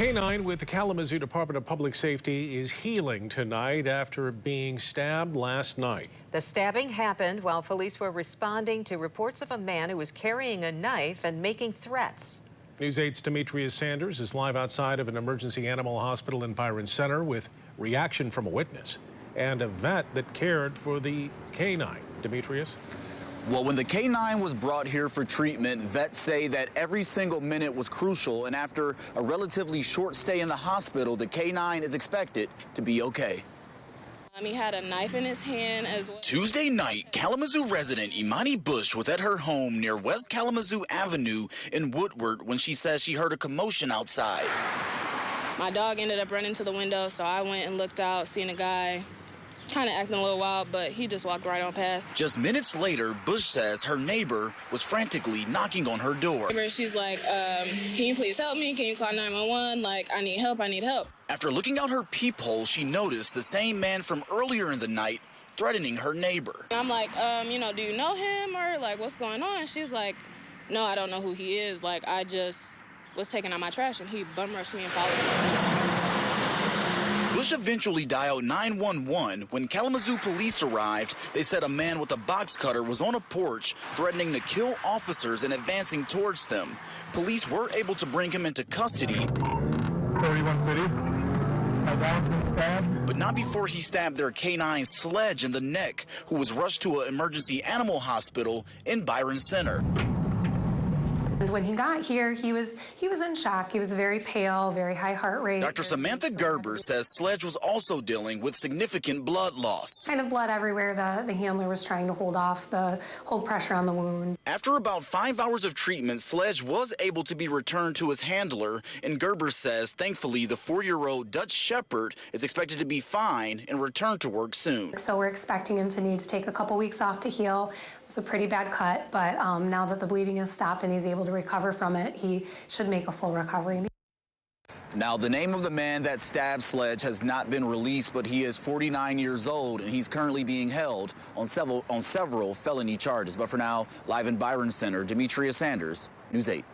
K-9 with the Kalamazoo Department of Public Safety is healing tonight after being stabbed last night. The stabbing happened while police were responding to reports of a man who was carrying a knife and making threats. News 8's Demetrius Sanders is live outside of an emergency animal hospital in Byron Center with reaction from a witness and a vet that cared for the K-9. Demetrius? Well, when the K-9 was brought here for treatment, vets say that every single minute was crucial, and after a relatively short stay in the hospital, the K-9 is expected to be okay. He had a knife in his hand as well. Tuesday night, Kalamazoo resident Imani Bush was at her home near West Kalamazoo Avenue in Woodward when she says she heard a commotion outside. My dog ended up running to the window, so I went and looked out, seeing a guy kind of acting a little wild, but he just walked right on past. Just minutes later, Bush says her neighbor was frantically knocking on her door. She's like, can you please help me? Can you call 911? Like, I need help, I need help. After looking out her peephole, she noticed the same man from earlier in the night threatening her neighbor. I'm like, do you know him, or like, what's going on? She's like, no, I don't know who he is. Like, I just was taking out my trash and he bum rushed me and followed me. Bush eventually dialed 911. When Kalamazoo police arrived, they said a man with a box cutter was on a porch threatening to kill officers and advancing towards them. Police were able to bring him into custody. 31 City. My dog's been stabbed. But not before he stabbed their K-9 Sledge in the neck, who was rushed to an emergency animal hospital in Byron Center. When he got here, he was in shock. He was very pale, very high heart rate. Dr. Samantha Gerber says Sledge was also dealing with significant blood loss. Kind of blood everywhere. The handler was trying to hold pressure on the wound. After about 5 hours of treatment, Sledge was able to be returned to his handler, and Gerber says, thankfully, the 4-year-old Dutch Shepherd is expected to be fine and return to work soon. So we're expecting him to need to take a couple weeks off to heal. It's a pretty bad cut, but now that the bleeding has stopped and he's able to recover from it, he should make a full recovery. Now, the name of the man that stabbed Sledge has not been released, but he is 49 years old, and he's currently being held on several felony charges. But for now, live in Byron Center, Demetrius Sanders, News 8.